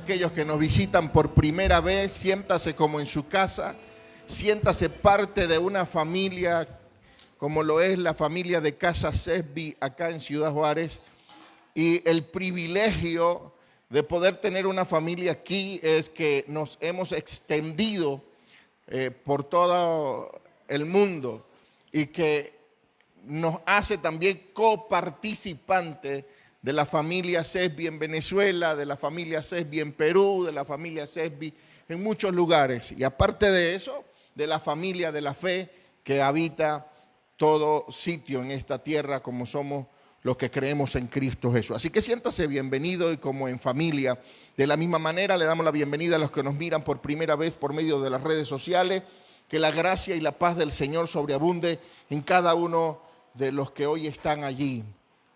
aquellos que nos visitan por primera vez, siéntase como en su casa, siéntase parte de una familia como lo es la familia de Casa Sesbi acá en Ciudad Juárez. Y el privilegio de poder tener una familia aquí es que nos hemos extendido por todo el mundo y que nos hace también coparticipante de la familia Sesbi en Venezuela, de la familia Sesbi en Perú, de la familia Sesbi en muchos lugares. Y aparte de eso, de la familia de la fe que habita todo sitio en esta tierra como somos los que creemos en Cristo Jesús. Así que siéntase bienvenido y como en familia. De la misma manera le damos la bienvenida a los que nos miran por primera vez por medio de las redes sociales. Que la gracia y la paz del Señor sobreabunde en cada uno de los que hoy están allí,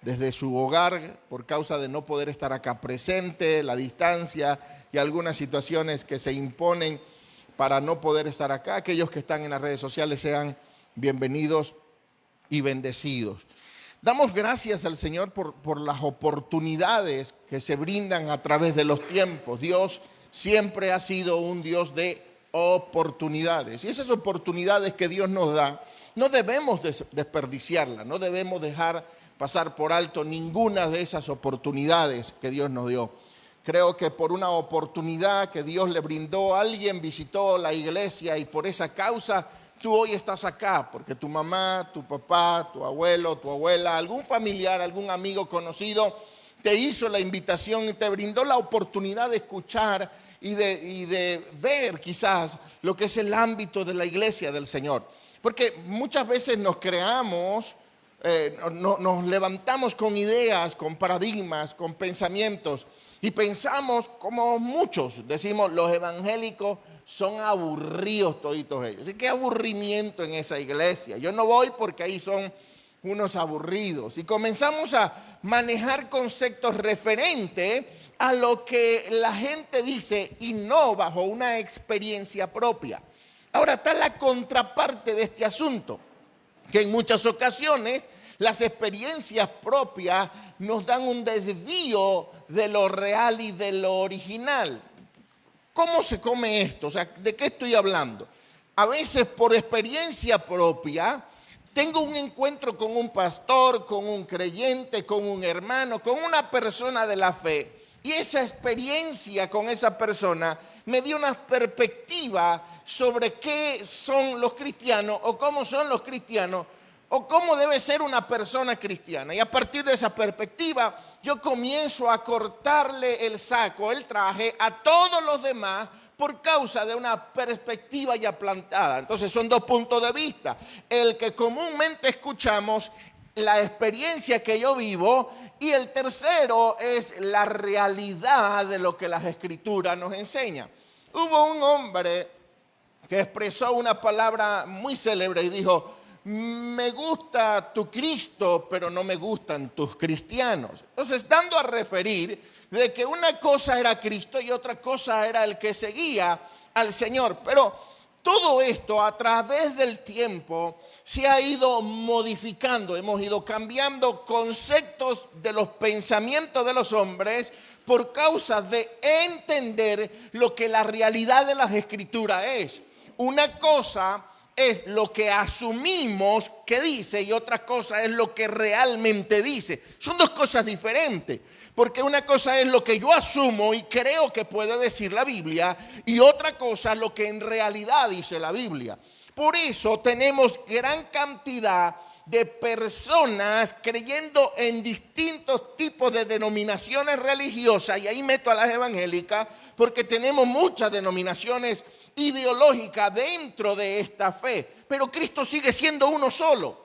desde su hogar, por causa de no poder estar acá presente, la distancia y algunas situaciones que se imponen para no poder estar acá. Aquellos que están en las redes sociales sean bienvenidos y bendecidos. Damos gracias al Señor por las oportunidades que se brindan a través de los tiempos. Dios siempre ha sido un Dios de oportunidades. Y esas oportunidades que Dios nos da, no debemos desperdiciarlas, no debemos dejar pasar por alto ninguna de esas oportunidades que Dios nos dio. Creo que por una oportunidad que Dios le brindó, alguien visitó la iglesia y por esa causa tú hoy estás acá, porque tu mamá, tu papá, tu abuelo, tu abuela, algún familiar, algún amigo conocido te hizo la invitación y te brindó la oportunidad de escuchar y de ver quizás lo que es el ámbito de la iglesia del Señor. Porque muchas veces nos creamos, nos levantamos con ideas, con paradigmas, con pensamientos y pensamos como muchos, decimos los evangélicos son aburridos toditos ellos. ¿Y qué aburrimiento en esa iglesia? Yo no voy porque ahí son unos aburridos. Y comenzamos a manejar conceptos referentes a lo que la gente dice y no bajo una experiencia propia. Ahora está la contraparte de este asunto, que en muchas ocasiones las experiencias propias nos dan un desvío de lo real y de lo original. ¿Cómo se come esto? O sea, ¿de qué estoy hablando? A veces por experiencia propia tengo un encuentro con un pastor, con un creyente, con un hermano, con una persona de la fe. Y esa experiencia con esa persona me dio una perspectiva sobre qué son los cristianos o cómo son los cristianos o cómo debe ser una persona cristiana. Y a partir de esa perspectiva yo comienzo a cortarle el saco, el traje a todos los demás por causa de una perspectiva ya plantada. Entonces son dos puntos de vista. El que comúnmente escuchamos, la experiencia que yo vivo, y el tercero es la realidad de lo que las Escrituras nos enseñan. Hubo un hombre que expresó una palabra muy célebre y dijo: me gusta tu Cristo, pero no me gustan tus cristianos. Entonces, dando a referir de que una cosa era Cristo y otra cosa era el que seguía al Señor. Pero todo esto a través del tiempo se ha ido modificando, hemos ido cambiando conceptos de los pensamientos de los hombres por causa de entender lo que la realidad de las Escrituras es. Una cosa es lo que asumimos que dice y otra cosa es lo que realmente dice. Son dos cosas diferentes, porque una cosa es lo que yo asumo y creo que puede decir la Biblia y otra cosa es lo que en realidad dice la Biblia. Por eso tenemos gran cantidad de personas creyendo en distintos tipos de denominaciones religiosas, y ahí meto a las evangélicas porque tenemos muchas denominaciones ideológicas dentro de esta fe, pero Cristo sigue siendo uno solo.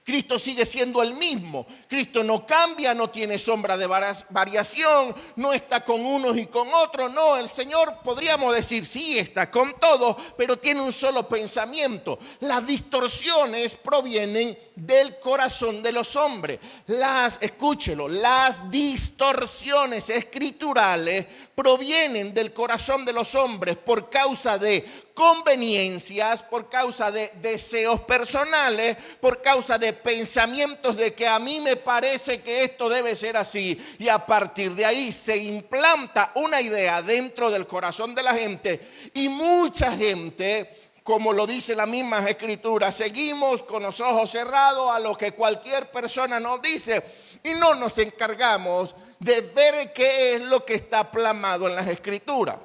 Cristo sigue siendo el mismo. Cristo no cambia, no tiene sombra de variación, no está con unos y con otros. No, el Señor, podríamos decir, sí está con todos, pero tiene un solo pensamiento. Las distorsiones provienen del corazón de los hombres. Escúchelo, las distorsiones escriturales provienen del corazón de los hombres por causa de conveniencias, por causa de deseos personales, por causa de pensamientos de que a mí me parece que esto debe ser así. Y a partir de ahí se implanta una idea dentro del corazón de la gente y mucha gente, como lo dice la misma escritura, seguimos con los ojos cerrados a lo que cualquier persona nos dice y no nos encargamos de ver qué es lo que está plasmado en las escrituras.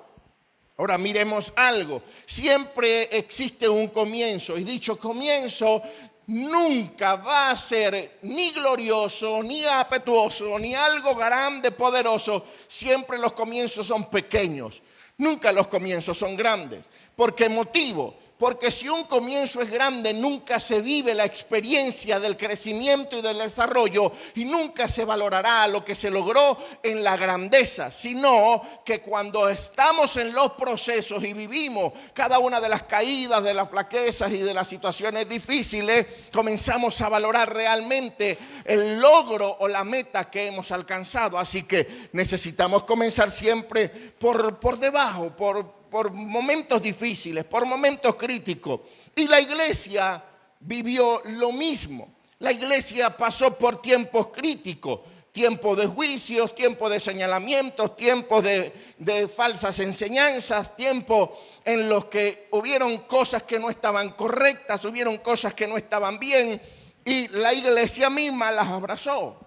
Ahora miremos algo, siempre existe un comienzo y dicho comienzo nunca va a ser ni glorioso, ni apetuoso, ni algo grande, poderoso. Siempre los comienzos son pequeños, nunca los comienzos son grandes. ¿Por qué motivo? Porque si un comienzo es grande, nunca se vive la experiencia del crecimiento y del desarrollo y nunca se valorará lo que se logró en la grandeza, sino que cuando estamos en los procesos y vivimos cada una de las caídas, de las flaquezas y de las situaciones difíciles, comenzamos a valorar realmente el logro o la meta que hemos alcanzado. Así que necesitamos comenzar siempre por debajo, por momentos difíciles, por momentos críticos. Y la iglesia vivió lo mismo. La iglesia pasó por tiempos críticos, tiempos de juicios, tiempos de señalamientos, tiempos de falsas enseñanzas, tiempos en los que hubieron cosas que no estaban correctas, hubieron cosas que no estaban bien, y la iglesia misma las abrazó.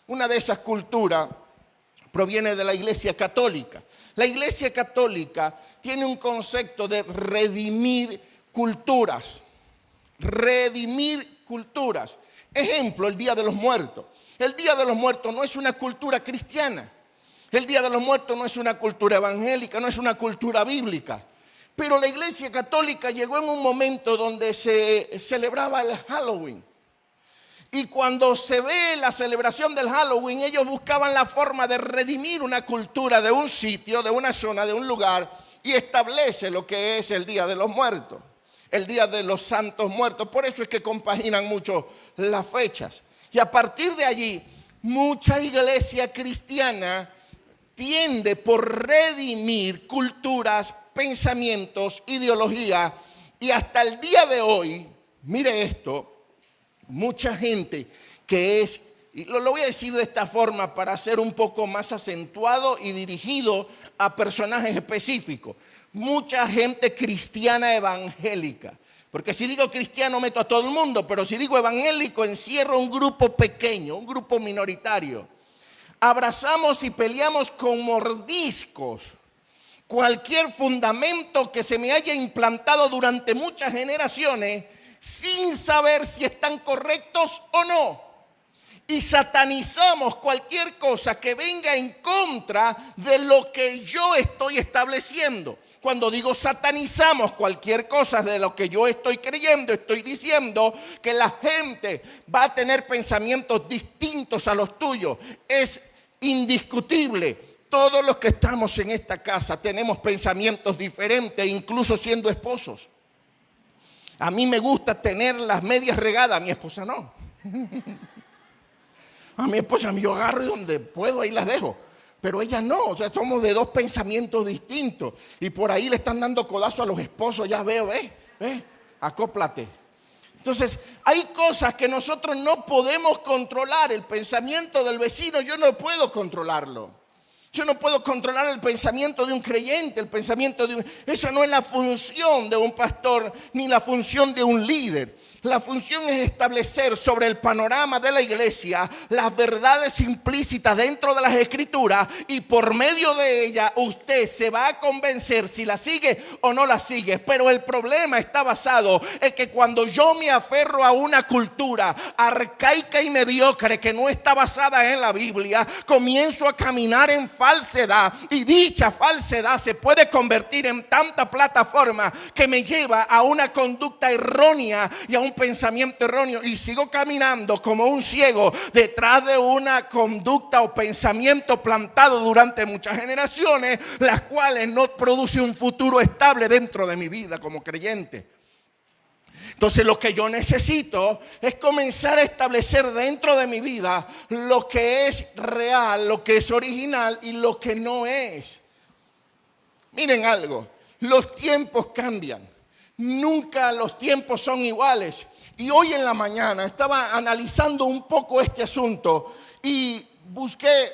Una de esas culturas proviene de la iglesia católica. La iglesia católica tiene un concepto de redimir culturas. Redimir culturas. Ejemplo, el Día de los Muertos. El Día de los Muertos no es una cultura cristiana. El Día de los Muertos no es una cultura evangélica, no es una cultura bíblica. Pero la iglesia católica llegó en un momento donde se celebraba el Halloween. Y cuando se ve la celebración del Halloween, ellos buscaban la forma de redimir una cultura de un sitio, de una zona, de un lugar, y establece lo que es el Día de los Muertos, el Día de los Santos Muertos. Por eso es que compaginan mucho las fechas. Y a partir de allí, mucha iglesia cristiana tiende por redimir culturas, pensamientos, ideología, y hasta el día de hoy, mire esto, mucha gente que es, y lo voy a decir de esta forma para ser un poco más acentuado y dirigido a personajes específicos, mucha gente cristiana evangélica, porque si digo cristiano meto a todo el mundo, pero si digo evangélico encierro un grupo pequeño, un grupo minoritario. Abrazamos y peleamos con mordiscos cualquier fundamento que se me haya implantado durante muchas generaciones sin saber si están correctos o no. Y satanizamos cualquier cosa que venga en contra de lo que yo estoy estableciendo. Cuando digo satanizamos cualquier cosa de lo que yo estoy creyendo, estoy diciendo que la gente va a tener pensamientos distintos a los tuyos. Es indiscutible. Todos los que estamos en esta casa tenemos pensamientos diferentes, incluso siendo esposos. A mí me gusta tener las medias regadas, a mi esposa no. A mi esposa yo agarro y donde puedo ahí las dejo. Pero ella no, o sea, somos de dos pensamientos distintos. Y por ahí le están dando codazo a los esposos, ya veo, acóplate. Entonces, hay cosas que nosotros no podemos controlar. El pensamiento del vecino yo no puedo controlarlo. Yo no puedo controlar el pensamiento de un creyente, el pensamiento de un... Esa no es la función de un pastor ni la función de un líder. La función es establecer sobre el panorama de la iglesia las verdades implícitas dentro de las escrituras y por medio de ellas usted se va a convencer si la sigue o no la sigue. Pero el problema está basado en que cuando yo me aferro a una cultura arcaica y mediocre que no está basada en la Biblia, comienzo a caminar en falsedad y dicha falsedad se puede convertir en tanta plataforma que me lleva a una conducta errónea y a un pensamiento erróneo y sigo caminando como un ciego detrás de una conducta o pensamiento plantado durante muchas generaciones, las cuales no produce un futuro estable dentro de mi vida como creyente. Entonces lo que yo necesito es comenzar a establecer dentro de mi vida lo que es real, lo que es original y lo que no es. Miren algo, los tiempos cambian. Nunca los tiempos son iguales. Y hoy en la mañana estaba analizando un poco este asunto y busqué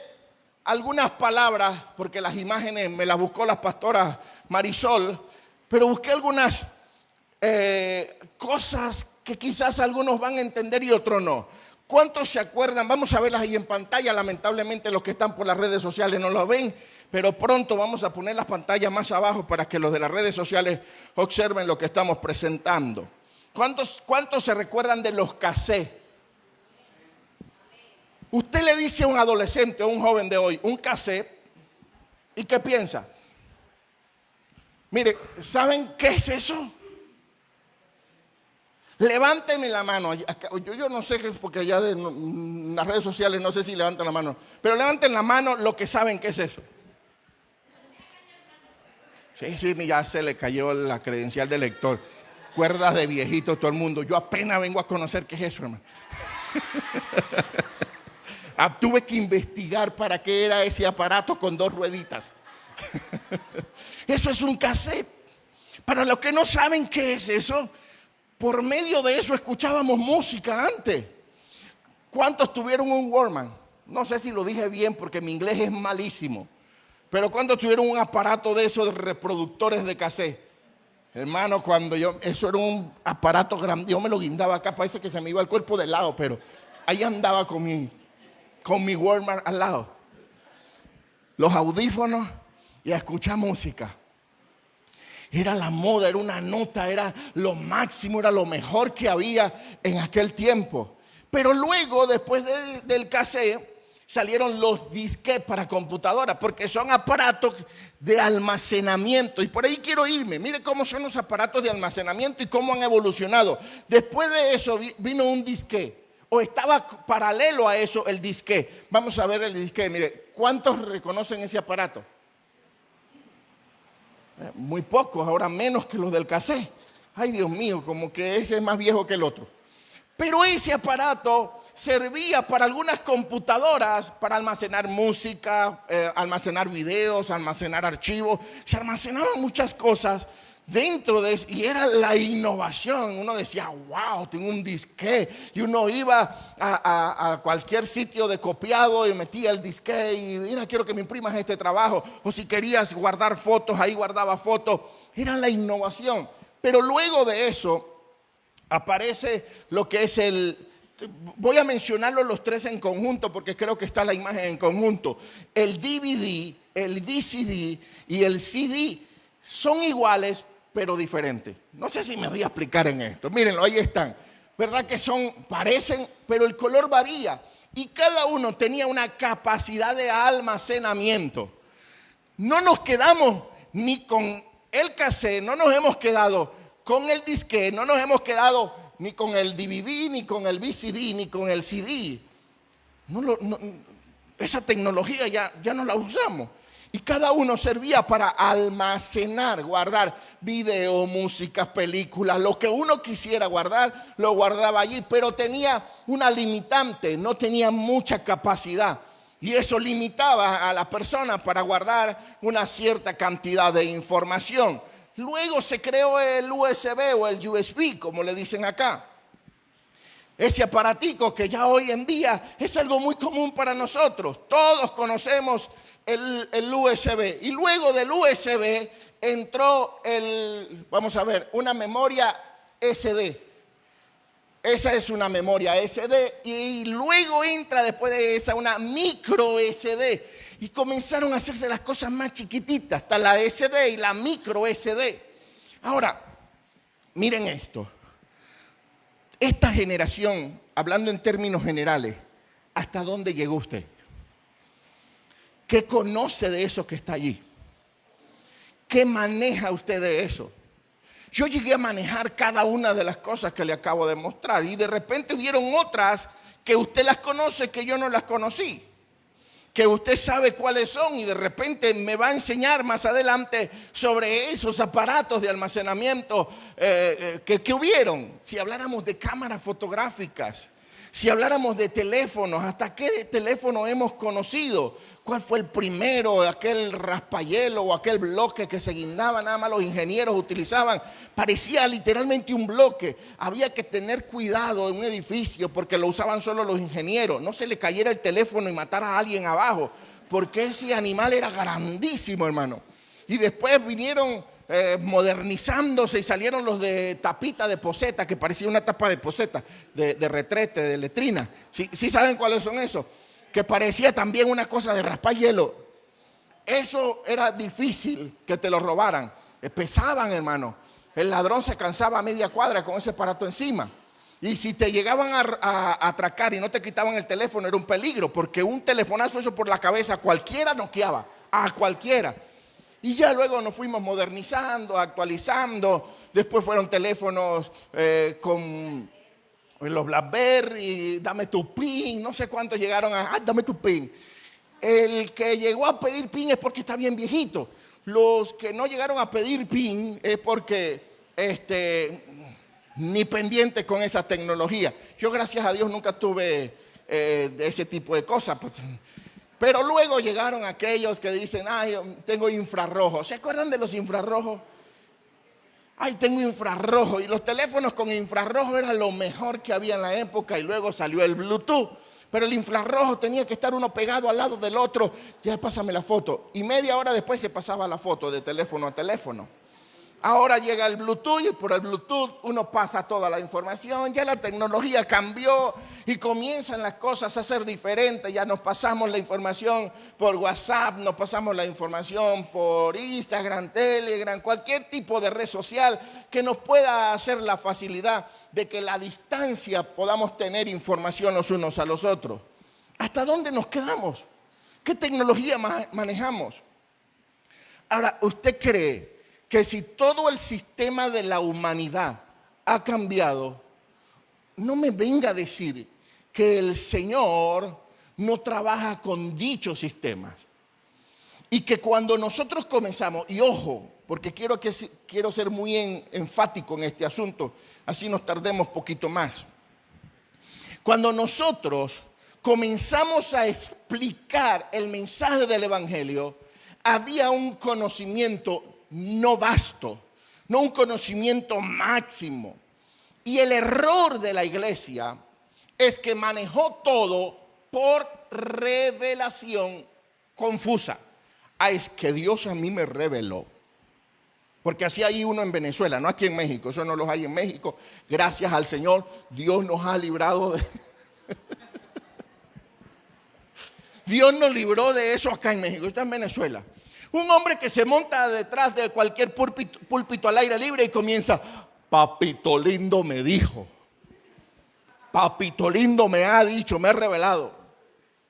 algunas palabras, porque las imágenes me las buscó la pastora Marisol, pero busqué algunas cosas que quizás algunos van a entender y otros no. ¿Cuántos se acuerdan? Vamos a verlas ahí en pantalla. Lamentablemente los que están por las redes sociales no lo ven, pero pronto vamos a poner las pantallas más abajo para que los de las redes sociales observen lo que estamos presentando. ¿Cuántos se recuerdan de los cassettes? Usted le dice a un adolescente o un joven de hoy un cassette, ¿y qué piensa? Mire, ¿saben qué es eso? Levánteme la mano. Yo no sé, porque allá en las redes sociales no sé si levantan la mano, pero levanten la mano lo que saben qué es eso. Sí, ya se le cayó la credencial de lector. Cuerdas de viejito todo el mundo. Yo apenas vengo a conocer qué es eso, hermano. Tuve que investigar para qué era ese aparato con 2 rueditas. Eso es un cassette. Para los que no saben qué es eso, por medio de eso escuchábamos música antes. ¿Cuántos tuvieron un Walkman? No sé si lo dije bien porque mi inglés es malísimo. Pero ¿cuántos tuvieron un aparato de esos de reproductores de cassette? Hermano, eso era un aparato grande. Yo me lo guindaba acá, parece que se me iba el cuerpo de lado, pero ahí andaba con mi Walkman al lado. Los audífonos y a escuchar música. Era la moda, era una nota, era lo máximo, era lo mejor que había en aquel tiempo. Pero luego, después del cassette, salieron los disquetes para computadoras, porque son aparatos de almacenamiento. Y por ahí quiero irme. Mire cómo son los aparatos de almacenamiento y cómo han evolucionado. Después de eso vino un disquete, o estaba paralelo a eso el disquete. Vamos a ver el disquete. Mire, ¿cuántos reconocen ese aparato? Muy pocos, ahora menos que los del cassette. Ay, Dios mío, como que ese es más viejo que el otro. Pero ese aparato servía para algunas computadoras para almacenar música, almacenar videos, almacenar archivos. Se almacenaban muchas cosas dentro de eso y era la innovación. Uno decía, wow, tengo un disquete. Y uno iba a cualquier sitio de copiado y metía el disquete y mira, quiero que me imprimas este trabajo. O si querías guardar fotos, ahí guardaba fotos. Era la innovación. Pero luego de eso aparece lo que es voy a mencionarlos los 3 en conjunto porque creo que está la imagen en conjunto. El DVD, el VCD y el CD son iguales pero diferentes. No sé si me voy a explicar en esto. Mírenlo, ahí están. ¿Verdad que parecen, pero el color varía? Y cada uno tenía una capacidad de almacenamiento. No nos quedamos ni con el cassette, no nos hemos quedado con el disquete, no nos hemos quedado ni con el DVD, ni con el VCD, ni con el CD. Esa tecnología ya no la usamos. Y cada uno servía para almacenar, guardar video, música, películas, lo que uno quisiera guardar, lo guardaba allí, pero tenía una limitante, no tenía mucha capacidad. Y eso limitaba a la persona para guardar una cierta cantidad de información. Luego se creó el USB o el USB, como le dicen acá. Ese aparatico que ya hoy en día es algo muy común para nosotros. Todos conocemos el USB. Y luego del USB entró vamos a ver, una memoria SD. Esa es una memoria SD. Y luego entra después de esa una micro SD. Y comenzaron a hacerse las cosas más chiquititas, hasta la SD y la micro SD. Ahora, miren esto. Esta generación, hablando en términos generales, ¿hasta dónde llegó usted? ¿Qué conoce de eso que está allí? ¿Qué maneja usted de eso? Yo llegué a manejar cada una de las cosas que le acabo de mostrar y de repente hubieron otras que usted las conoce que yo no las conocí. que usted sabe cuáles son y de repente me va a enseñar más adelante sobre esos aparatos de almacenamiento que hubieron. Si habláramos de cámaras fotográficas, si habláramos de teléfonos, ¿hasta qué teléfono hemos conocido? ¿Cuál fue el primero? Aquel raspahielo o aquel bloque que se guindaba, nada más los ingenieros utilizaban. Parecía literalmente un bloque. Había que tener cuidado en un edificio porque lo usaban solo los ingenieros. No se le cayera el teléfono y matara a alguien abajo, porque ese animal era grandísimo, hermano. Y después vinieron modernizándose y salieron los de tapita de poseta, que parecía una tapa de poseta, de retrete, de letrina. ¿Sí saben cuáles son esos? Que parecía también una cosa de raspar hielo. Eso era difícil que te lo robaran. Pesaban, hermano. El ladrón se cansaba a media cuadra con ese aparato encima. Y si te llegaban a atracar y no te quitaban el teléfono, era un peligro, porque un telefonazo eso por la cabeza, cualquiera noqueaba, a cualquiera. Y ya luego nos fuimos modernizando, actualizando. Después fueron teléfonos con los BlackBerry, dame tu PIN, no sé cuántos llegaron dame tu PIN. El que llegó a pedir PIN es porque está bien viejito. Los que no llegaron a pedir PIN es porque ni pendiente con esa tecnología. Yo, gracias a Dios, nunca tuve de ese tipo de cosas. Pues. Pero luego llegaron aquellos que dicen, ay, tengo infrarrojo. ¿Se acuerdan de los infrarrojos? Ay, tengo infrarrojo. Y los teléfonos con infrarrojo era lo mejor que había en la época. Y luego salió el Bluetooth. Pero el infrarrojo tenía que estar uno pegado al lado del otro. Ya, pásame la foto. Y media hora después se pasaba la foto de teléfono a teléfono. Ahora llega el Bluetooth y por el Bluetooth uno pasa toda la información. Ya la tecnología cambió y comienzan las cosas a ser diferentes. Ya nos pasamos la información por WhatsApp, nos pasamos la información por Instagram, Telegram, cualquier tipo de red social que nos pueda hacer la facilidad de que a la distancia podamos tener información los unos a los otros. ¿Hasta dónde nos quedamos? ¿Qué tecnología manejamos? Ahora, ¿usted cree que si todo el sistema de la humanidad ha cambiado, no me venga a decir que el Señor no trabaja con dichos sistemas? Y que cuando nosotros comenzamos, y ojo, porque quiero ser muy enfático en este asunto, así nos tardemos poquito más. Cuando nosotros comenzamos a explicar el mensaje del Evangelio, había un conocimiento no vasto, no un conocimiento máximo. Y el error de la iglesia es que manejó todo por revelación confusa. Es que Dios a mí me reveló. Porque así hay uno en Venezuela, no aquí en México, eso no los hay en México. Gracias al Señor, Dios nos ha librado de... Dios nos libró de eso acá en México, está en Venezuela. Un hombre que se monta detrás de cualquier púlpito al aire libre y comienza, papito lindo me dijo, papito lindo me ha dicho, me ha revelado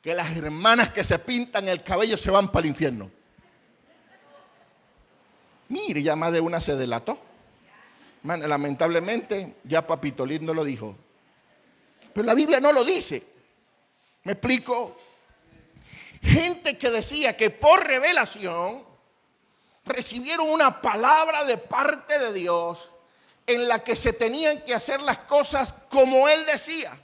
que las hermanas que se pintan el cabello se van para el infierno. Mire, ya más de una se delató. Lamentablemente, ya papito lindo lo dijo. Pero la Biblia no lo dice. ¿Me explico? Gente que decía que por revelación recibieron una palabra de parte de Dios en la que se tenían que hacer las cosas como Él decía.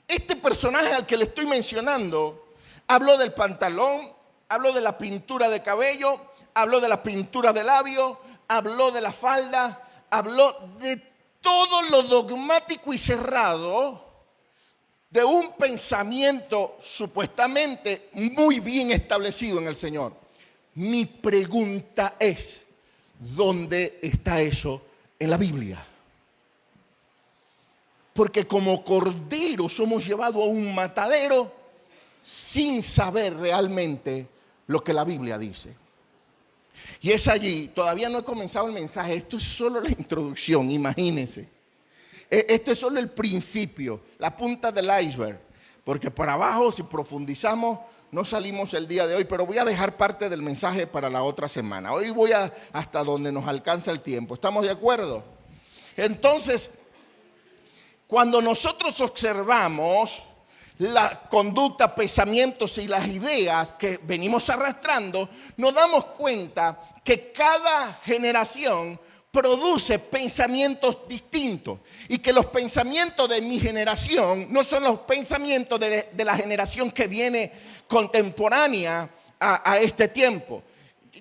Este personaje al que le estoy mencionando habló del pantalón, habló de la pintura de cabello, habló de la pintura de labio, habló de la falda, habló de todo lo dogmático y cerrado de un pensamiento supuestamente muy bien establecido en el Señor. Mi pregunta es, ¿dónde está eso en la Biblia? Porque como corderos somos llevados a un matadero sin saber realmente lo que la Biblia dice. Y es allí, todavía no he comenzado el mensaje, esto es solo la introducción, imagínense. Esto es solo el principio, la punta del iceberg, porque por abajo, si profundizamos, no salimos el día de hoy, pero voy a dejar parte del mensaje para la otra semana. Hoy voy hasta donde nos alcanza el tiempo. ¿Estamos de acuerdo? Entonces, cuando nosotros observamos la conducta, pensamientos y las ideas que venimos arrastrando, nos damos cuenta que cada generación produce pensamientos distintos y que los pensamientos de mi generación no son los pensamientos de la generación que viene contemporánea a este tiempo.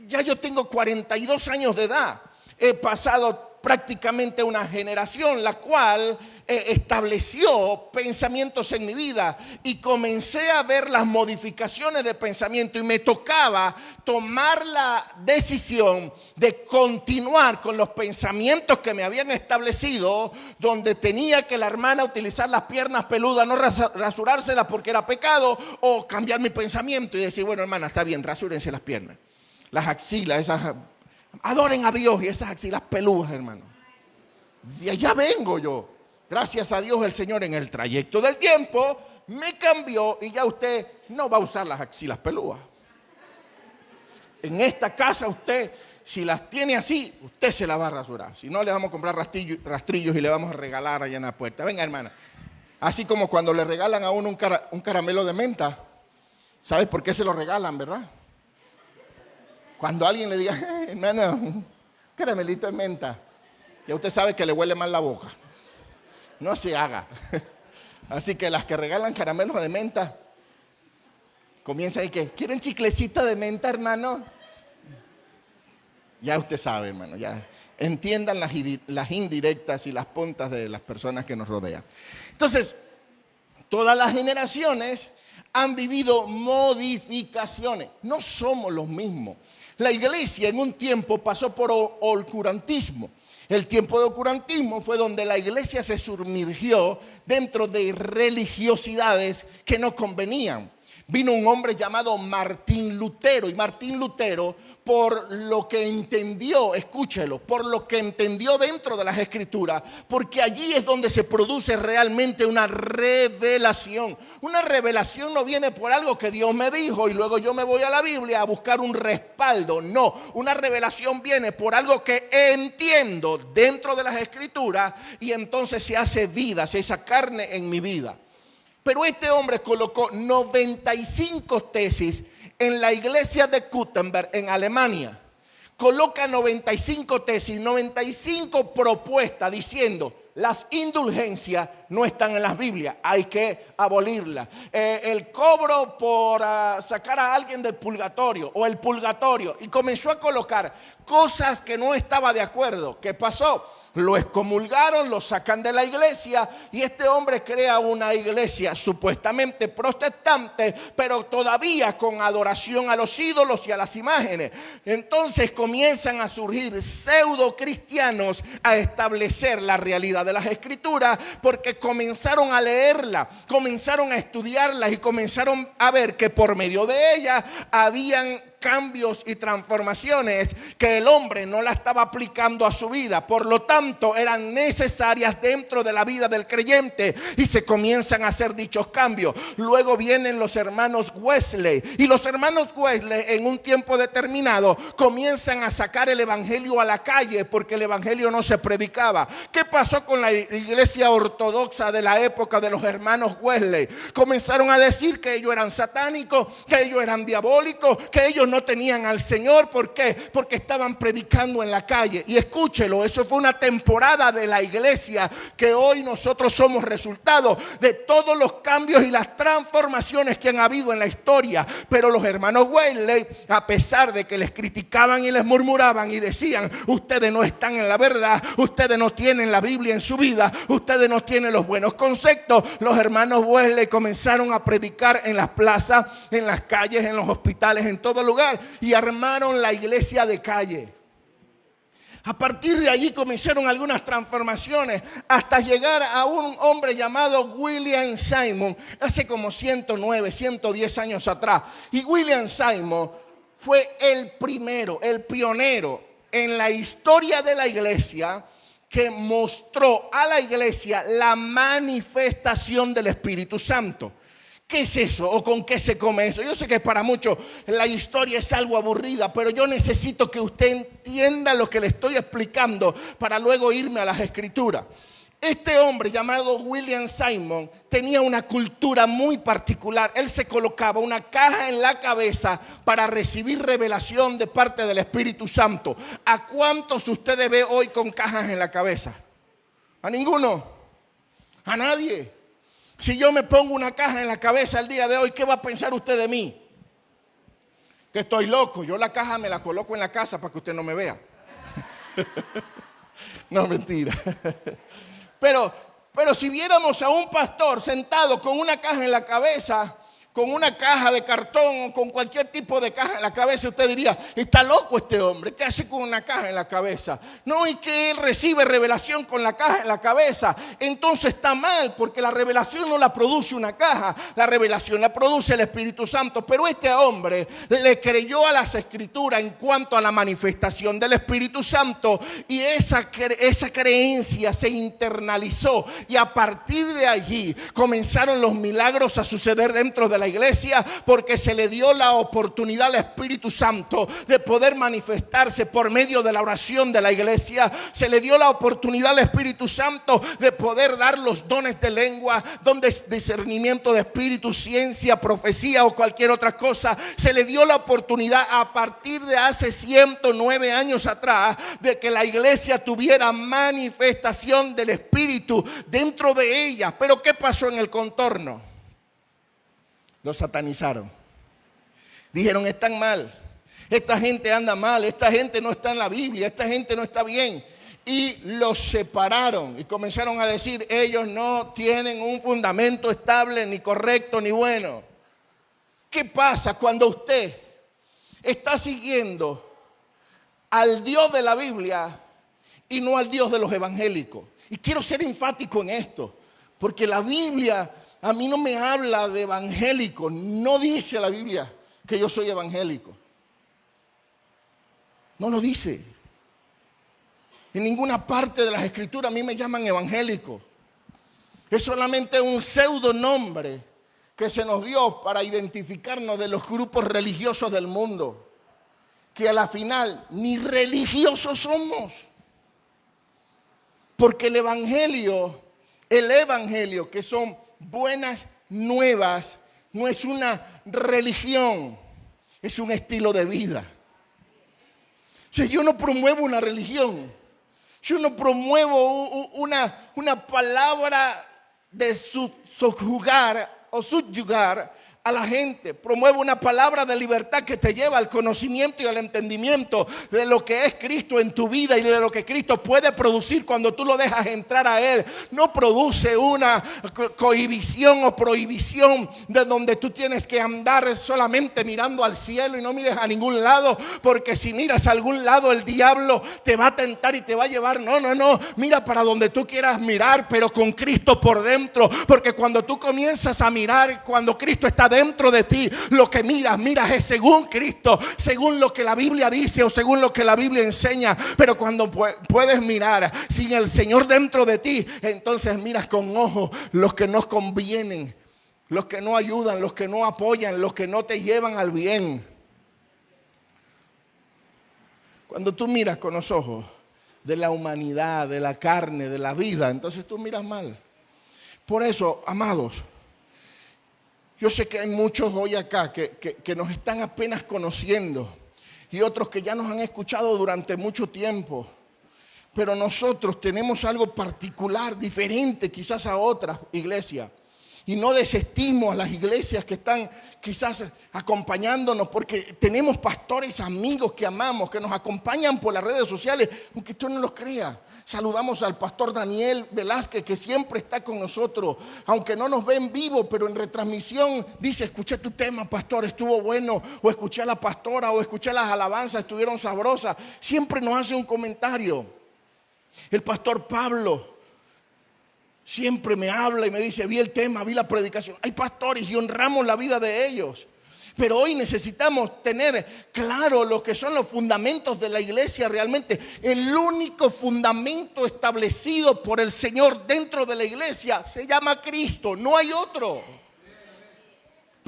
Ya yo tengo 42 años de edad, he pasado prácticamente una generación la cual estableció pensamientos en mi vida y comencé a ver las modificaciones de pensamiento y me tocaba tomar la decisión de continuar con los pensamientos que me habían establecido, donde tenía que la hermana utilizar las piernas peludas, no rasurárselas porque era pecado, o cambiar mi pensamiento y decir, bueno, hermana, está bien, rasúrense las piernas, las axilas, esas, adoren a Dios y esas axilas peludas, hermano. De allá vengo yo. Gracias a Dios el Señor en el trayecto del tiempo me cambió y ya usted no va a usar las axilas peludas. En esta casa usted, si las tiene así, usted se las va a rasurar. Si no, le vamos a comprar rastrillos y le vamos a regalar allá en la puerta. Venga, hermana. Así como cuando le regalan a uno un caramelo de menta. ¿Sabes por qué se lo regalan, verdad? Cuando alguien le diga, hermano, un caramelito de menta, ya usted sabe que le huele mal la boca. No se haga. Así que las que regalan caramelos de menta, comienzan y que, ¿quieren chiclecito de menta, hermano? Ya usted sabe, hermano, ya. Entiendan las indirectas y las puntas de las personas que nos rodean. Entonces, todas las generaciones han vivido modificaciones. No somos los mismos. La iglesia en un tiempo pasó por oscurantismo. El tiempo de oscurantismo fue donde la iglesia se sumergió dentro de religiosidades que no convenían. Vino un hombre llamado Martín Lutero, y Martín Lutero, por lo que entendió, escúchelo, por lo que entendió dentro de las Escrituras, porque allí es donde se produce realmente una revelación. Una revelación no viene por algo que Dios me dijo y luego yo me voy a la Biblia a buscar un respaldo. No, una revelación viene por algo que entiendo dentro de las Escrituras y entonces se hace vida, se hace carne en mi vida. Pero este hombre colocó 95 tesis en la iglesia de Gutenberg en Alemania. Coloca 95 tesis, 95 propuestas diciendo, las indulgencias no están en las Biblias, hay que abolirlas. El cobro por sacar a alguien del purgatorio o el purgatorio. Y comenzó a colocar cosas que no estaba de acuerdo. ¿Qué pasó? Lo excomulgaron, lo sacan de la iglesia y este hombre crea una iglesia supuestamente protestante, pero todavía con adoración a los ídolos y a las imágenes. Entonces comienzan a surgir pseudo cristianos a establecer la realidad de las Escrituras porque comenzaron a leerla, comenzaron a estudiarlas y comenzaron a ver que por medio de ellas habían cambios y transformaciones que el hombre no la estaba aplicando a su vida, por lo tanto eran necesarias dentro de la vida del creyente y se comienzan a hacer dichos cambios. Luego vienen los hermanos Wesley y los hermanos Wesley en un tiempo determinado comienzan a sacar el evangelio a la calle porque el evangelio no se predicaba. ¿Qué pasó con la iglesia ortodoxa de la época de los hermanos Wesley? Comenzaron a decir que ellos eran satánicos, que ellos eran diabólicos, que ellos no tenían al Señor. ¿Por qué? Porque estaban predicando en la calle. Y escúchelo, eso fue una temporada de la iglesia que hoy nosotros somos resultado de todos los cambios y las transformaciones que han habido en la historia. Pero los hermanos Wesley, a pesar de que les criticaban y les murmuraban y decían, ustedes no están en la verdad, ustedes no tienen la Biblia en su vida, ustedes no tienen los buenos conceptos, los hermanos Wesley comenzaron a predicar en las plazas, en las calles, en los hospitales, en todo lugar, y armaron la iglesia de calle. A partir de allí comenzaron algunas transformaciones hasta llegar a un hombre llamado William Seymour hace como 109, 110 años atrás. Y William Seymour fue el primero, el pionero en la historia de la iglesia que mostró a la iglesia la manifestación del Espíritu Santo. ¿Qué es eso? ¿O con qué se come eso? Yo sé que para muchos la historia es algo aburrida, pero yo necesito que usted entienda lo que le estoy explicando para luego irme a las Escrituras. Este hombre llamado William Seymour tenía una cultura muy particular. Él se colocaba una caja en la cabeza para recibir revelación de parte del Espíritu Santo. ¿A cuántos ustedes ve hoy con cajas en la cabeza? ¿A ninguno? ¿A nadie? Si yo me pongo una caja en la cabeza el día de hoy, ¿qué va a pensar usted de mí? Que estoy loco. Yo la caja me la coloco en la casa para que usted no me vea. No, mentira. Pero si viéramos a un pastor sentado con una caja en la cabeza, con una caja de cartón o con cualquier tipo de caja en la cabeza, usted diría, está loco este hombre, ¿qué hace con una caja en la cabeza? No, y que él recibe revelación con la caja en la cabeza, entonces está mal, porque la revelación no la produce una caja, la revelación la produce el Espíritu Santo. Pero este hombre le creyó a las Escrituras en cuanto a la manifestación del Espíritu Santo, y esa creencia se internalizó, y a partir de allí comenzaron los milagros a suceder dentro de la iglesia, porque se le dio la oportunidad al Espíritu Santo de poder manifestarse por medio de la oración de la iglesia. Se le dio la oportunidad al Espíritu Santo de poder dar los dones de lengua, don de discernimiento de espíritu, ciencia, profecía o cualquier otra cosa. Se le dio la oportunidad a partir de hace 109 años atrás de que la iglesia tuviera manifestación del Espíritu dentro de ella. Pero ¿qué pasó en el contorno? Lo satanizaron. Dijeron, están mal. Esta gente anda mal. Esta gente no está en la Biblia. Esta gente no está bien. Y los separaron y comenzaron a decir, ellos no tienen un fundamento estable, ni correcto, ni bueno. ¿Qué pasa cuando usted está siguiendo al Dios de la Biblia y no al Dios de los evangélicos? Y quiero ser enfático en esto, porque la Biblia a mí no me habla de evangélico. No dice la Biblia que yo soy evangélico. No lo dice. En ninguna parte de las Escrituras a mí me llaman evangélico. Es solamente un pseudonombre que se nos dio para identificarnos de los grupos religiosos del mundo, que a la final ni religiosos somos. Porque el evangelio, que son buenas nuevas, no es una religión, es un estilo de vida. O sea, yo no promuevo una religión, yo no promuevo una palabra de subjugar o subyugar a la gente. Promuevo una palabra de libertad que te lleva al conocimiento y al entendimiento de lo que es Cristo en tu vida y de lo que Cristo puede producir cuando tú lo dejas entrar a Él. No produce una cohibición o prohibición de donde tú tienes que andar solamente mirando al cielo y no mires a ningún lado, porque si miras a algún lado el diablo te va a tentar y te va a llevar. No, mira para donde tú quieras mirar, pero con Cristo por dentro, porque cuando tú comienzas a mirar, cuando Cristo está dentro de ti, lo que miras es según Cristo, según lo que la Biblia dice o según lo que la Biblia enseña. Pero cuando puedes mirar sin el Señor dentro de ti, entonces miras con ojos los que no convienen, los que no ayudan, los que no apoyan, los que no te llevan al bien. Cuando tú miras con los ojos de la humanidad, de la carne, de la vida, entonces tú miras mal. Por eso, amados, yo sé que hay muchos hoy acá que nos están apenas conociendo y otros que ya nos han escuchado durante mucho tiempo. Pero nosotros tenemos algo particular, diferente quizás a otras iglesias. Y no desestimo a las iglesias que están quizás acompañándonos, porque tenemos pastores amigos que amamos, que nos acompañan por las redes sociales, aunque tú no los creas. Saludamos al pastor Daniel Velázquez, que siempre está con nosotros, aunque no nos ve en vivo, pero en retransmisión dice, escuché tu tema, pastor, estuvo bueno, o escuché a la pastora, o escuché las alabanzas, estuvieron sabrosas. Siempre nos hace un comentario. El pastor Pablo siempre me habla y me dice, vi el tema, vi la predicación. Hay pastores y honramos la vida de ellos. Pero hoy necesitamos tener claro lo que son los fundamentos de la iglesia realmente. El único fundamento establecido por el Señor dentro de la iglesia se llama Cristo, no hay otro.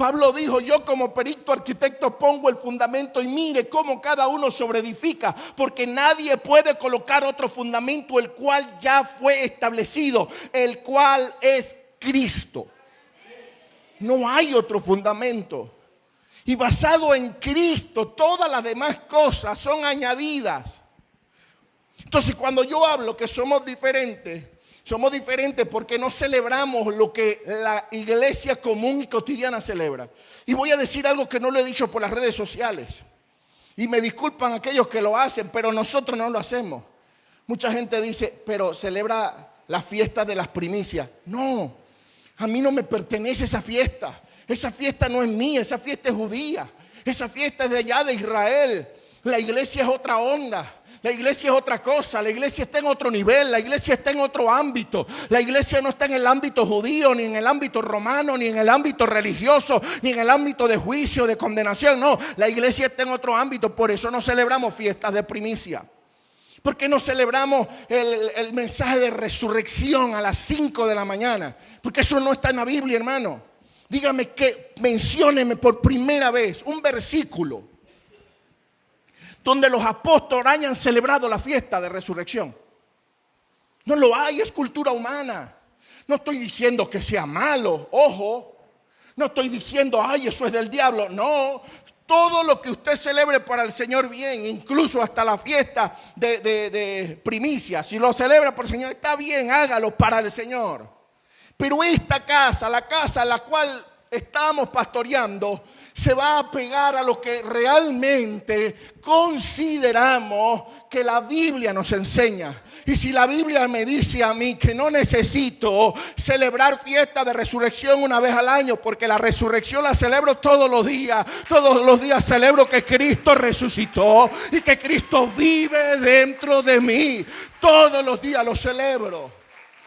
Pablo dijo, yo como perito arquitecto pongo el fundamento y mire cómo cada uno sobreedifica, porque nadie puede colocar otro fundamento, el cual ya fue establecido, el cual es Cristo. No hay otro fundamento. Y basado en Cristo, todas las demás cosas son añadidas. Entonces, cuando yo hablo que somos diferentes porque no celebramos lo que la iglesia común y cotidiana celebra. Y voy a decir algo que no lo he dicho por las redes sociales. Y me disculpan aquellos que lo hacen, pero nosotros no lo hacemos. Mucha gente dice, pero celebra la fiesta de las primicias. No, a mí no me pertenece esa fiesta. Esa fiesta no es mía, esa fiesta es judía. Esa fiesta es de allá de Israel. La iglesia es otra onda. La iglesia es otra cosa, la iglesia está en otro nivel, la iglesia está en otro ámbito. La iglesia no está en el ámbito judío, ni en el ámbito romano, ni en el ámbito religioso, ni en el ámbito de juicio, de condenación. No, la iglesia está en otro ámbito, por eso no celebramos fiestas de primicia. ¿Por qué no celebramos el mensaje de resurrección a las 5 de la mañana? Porque eso no está en la Biblia, hermano. Dígame mencióneme por primera vez un versículo donde los apóstoles hayan celebrado la fiesta de resurrección. No lo hay, es cultura humana. No estoy diciendo que sea malo, ojo. No estoy diciendo, ay, eso es del diablo. No, todo lo que usted celebre para el Señor bien, incluso hasta la fiesta de primicia, si lo celebra por el Señor, está bien, hágalo para el Señor. Pero esta casa, la casa a la cual estamos pastoreando, se va a pegar a lo que realmente consideramos que la Biblia nos enseña. Y si la Biblia me dice a mí que no necesito celebrar fiesta de resurrección una vez al año, porque la resurrección la celebro todos los días celebro que Cristo resucitó y que Cristo vive dentro de mí, todos los días lo celebro.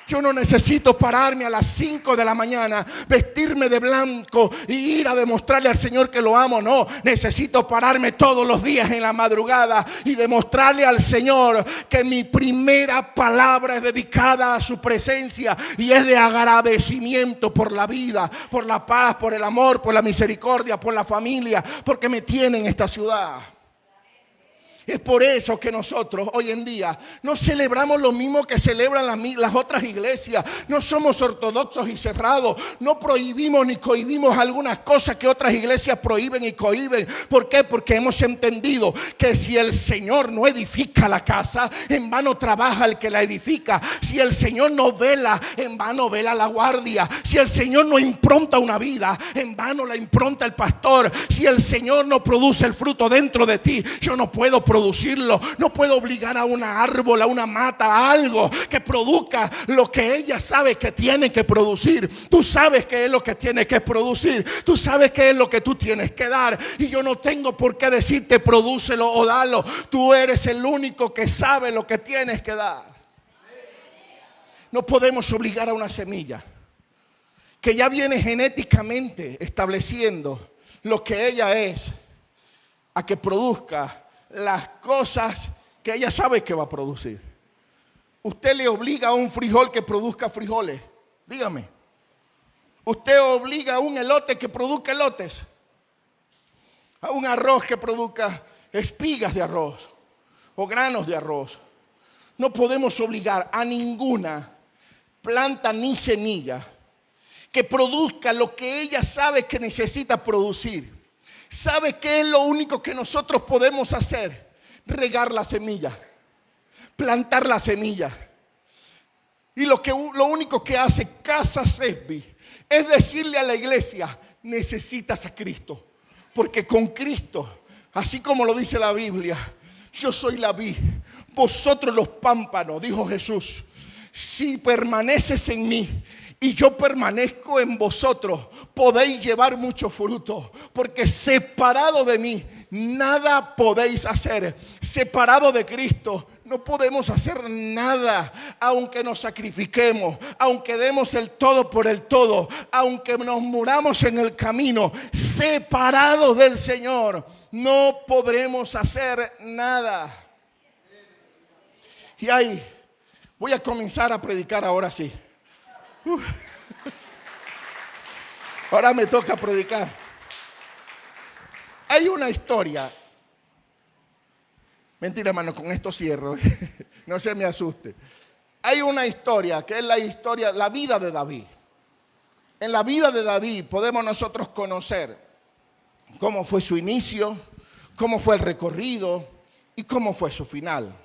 Yo no necesito pararme a las 5 de la mañana, vestirme de blanco y ir a demostrarle al Señor que lo amo. No, necesito pararme todos los días en la madrugada y demostrarle al Señor que mi primera palabra es dedicada a su presencia y es de agradecimiento por la vida, por la paz, por el amor, por la misericordia, por la familia, porque me tiene en esta ciudad. Es por eso que nosotros hoy en día no celebramos lo mismo que celebran las otras iglesias. No somos ortodoxos y cerrados. No prohibimos ni cohibimos algunas cosas que otras iglesias prohíben y cohiben. ¿Por qué? Porque hemos entendido que si el Señor no edifica la casa, en vano trabaja el que la edifica. Si el Señor no vela, en vano vela la guardia. Si el Señor no impronta una vida, en vano la impronta el pastor. Si el Señor no produce el fruto dentro de ti, yo no puedo producirlo. No puedo obligar a una árbol, a una mata, a algo que produzca lo que ella sabe que tiene que producir. Tú sabes qué es lo que tiene que producir. Tú sabes qué es lo que tú tienes que dar. Y yo no tengo por qué decirte prodúcelo o dalo. Tú eres el único que sabe lo que tienes que dar. No podemos obligar a una semilla que ya viene genéticamente estableciendo lo que ella es, a que produzca las cosas que ella sabe que va a producir. Usted le obliga a un frijol que produzca frijoles. Dígame. Usted obliga a un elote que produzca elotes. A un arroz que produzca espigas de arroz o granos de arroz. No podemos obligar a ninguna planta ni semilla que produzca lo que ella sabe que necesita producir. ¿Sabe qué es lo único que nosotros podemos hacer? Regar la semilla, plantar la semilla. Y lo único que hace Casa Sesbi es decirle a la iglesia, necesitas a Cristo. Porque con Cristo, así como lo dice la Biblia, yo soy la vid, vosotros los pámpanos, dijo Jesús. Si permaneces en mí y yo permanezco en vosotros, podéis llevar mucho fruto, porque separado de mí nada podéis hacer. Separado de Cristo no podemos hacer nada, aunque nos sacrifiquemos, aunque demos el todo por el todo, aunque nos muramos en el camino. Separados del Señor no podremos hacer nada. Y ahí voy a comenzar a predicar ahora sí. Ahora me toca predicar. Hay una historia. Mentira, hermano, con esto cierro. No se me asuste. Hay una historia que es la historia, la vida de David. En la vida de David podemos nosotros conocer cómo fue su inicio, cómo fue el recorrido y cómo fue su final.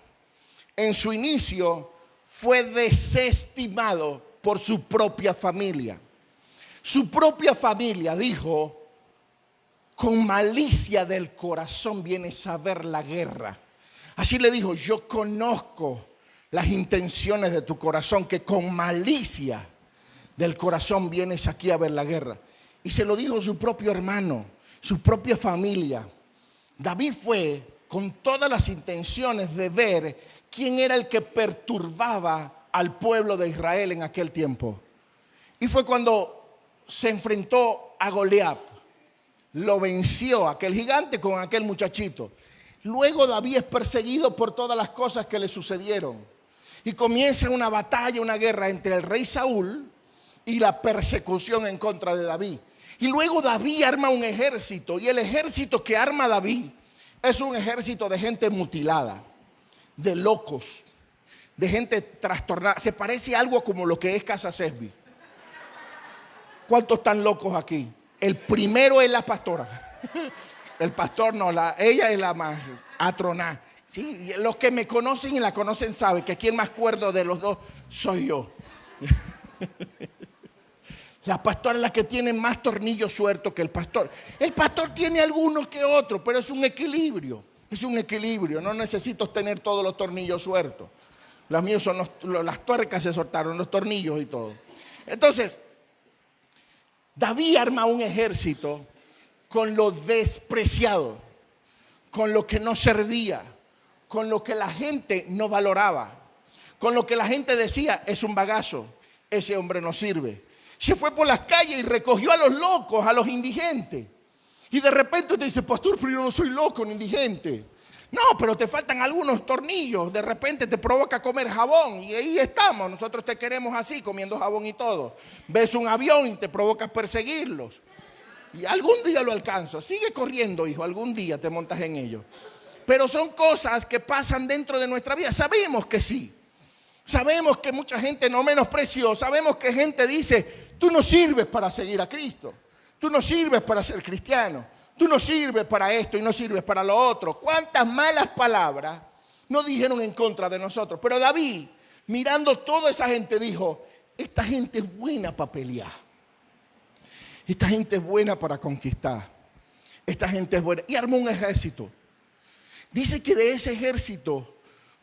En su inicio fue desestimado por su propia familia. Su propia familia dijo: con malicia del corazón vienes a ver la guerra. Así le dijo: yo conozco las intenciones de tu corazón, que con malicia del corazón vienes aquí a ver la guerra. Y se lo dijo su propio hermano, su propia familia. David fue con todas las intenciones de ver quién era el que perturbaba al pueblo de Israel en aquel tiempo. Y fue cuando se enfrentó a Goliat. Lo venció aquel gigante con aquel muchachito. Luego David es perseguido por todas las cosas que le sucedieron. Y comienza una batalla, una guerra entre el rey Saúl y la persecución en contra de David. Y luego David arma un ejército. Y el ejército que arma David es un ejército de gente mutilada, de locos, de gente trastornada. Se parece algo como lo que es Casa Sesbi. ¿Cuántos están locos aquí? El primero es la pastora. El pastor no, ella es la más atronada. Sí, los que me conocen y la conocen saben que quien más cuerdo de los dos soy yo. La pastora es la que tiene más tornillos sueltos que el pastor. El pastor tiene algunos que otros, pero es un equilibrio. Es un equilibrio. No necesito tener todos los tornillos sueltos. Los míos son las tuercas se soltaron, los tornillos y todo. Entonces, David arma un ejército con lo despreciado, con lo que no servía, con lo que la gente no valoraba, con lo que la gente decía: es un bagazo, ese hombre no sirve. Se fue por las calles y recogió a los locos, a los indigentes. Y de repente te dice: pastor, pero yo no soy loco ni indigente. No, pero te faltan algunos tornillos. De repente te provoca comer jabón. Y ahí estamos, nosotros te queremos así, comiendo jabón y todo. Ves un avión y te provocas perseguirlos. Y algún día lo alcanzo. Sigue corriendo, hijo, algún día te montas en ello. Pero son cosas que pasan dentro de nuestra vida. Sabemos que sí. Sabemos que mucha gente no menospreció. Sabemos que gente dice: tú no sirves para seguir a Cristo. Tú no sirves para ser cristiano. Tú no sirves para esto y no sirves para lo otro. ¿Cuántas malas palabras no dijeron en contra de nosotros? Pero David, mirando toda esa gente, dijo: esta gente es buena para pelear. Esta gente es buena para conquistar. Esta gente es buena. Y armó un ejército. Dice que de ese ejército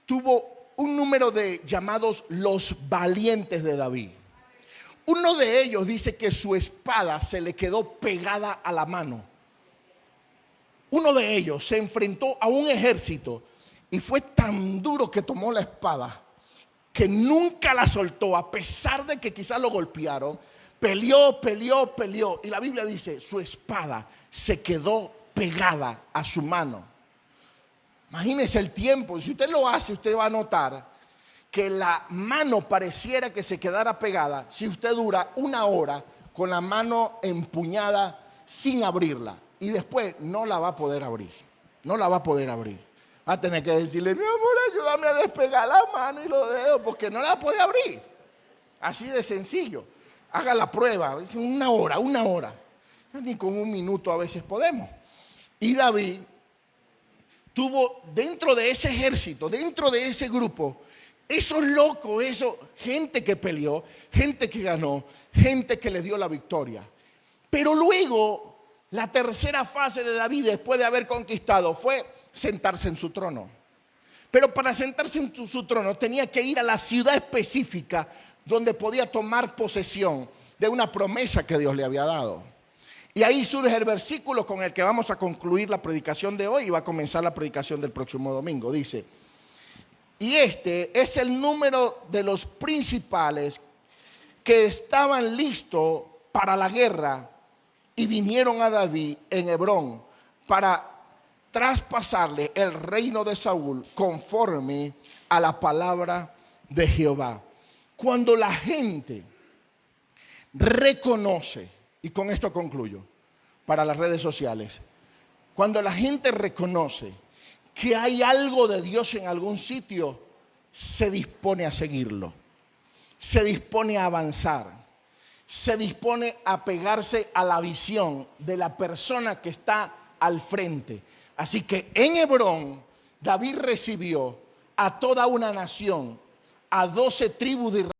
tuvo un número de llamados los valientes de David. Uno de ellos dice que su espada se le quedó pegada a la mano. Uno de ellos se enfrentó a un ejército y fue tan duro que tomó la espada que nunca la soltó, a pesar de que quizás lo golpearon. Peleó. Y la Biblia dice: su espada se quedó pegada a su mano. Imagínese el tiempo. Si usted lo hace, usted va a notar que la mano pareciera que se quedara pegada si usted dura 1 hora con la mano empuñada sin abrirla. Y después no la va a poder abrir. No la va a poder abrir. Va a tener que decirle: mi amor, ayúdame a despegar la mano y los dedos, porque no la puede abrir. Así de sencillo. Haga la prueba. Dice: 1 hora. Ni con 1 minuto a veces podemos. Y David tuvo dentro de ese ejército, dentro de ese grupo, esos locos, gente que peleó, gente que ganó, gente que le dio la victoria. Pero luego, la tercera fase de David, después de haber conquistado, fue sentarse en su trono. Pero para sentarse en su trono tenía que ir a la ciudad específica donde podía tomar posesión de una promesa que Dios le había dado. Y ahí surge el versículo con el que vamos a concluir la predicación de hoy y va a comenzar la predicación del próximo domingo. Dice: y este es el número de los principales que estaban listos para la guerra y vinieron a David en Hebrón para traspasarle el reino de Saúl conforme a la palabra de Jehová. Cuando la gente reconoce, y con esto concluyo, para las redes sociales, Cuando la gente reconoce que hay algo de Dios en algún sitio, se dispone a seguirlo, se dispone a avanzar, se dispone a pegarse a la visión de la persona que está al frente. Así que en Hebrón, David recibió a toda una nación, a 12 tribus de Israel.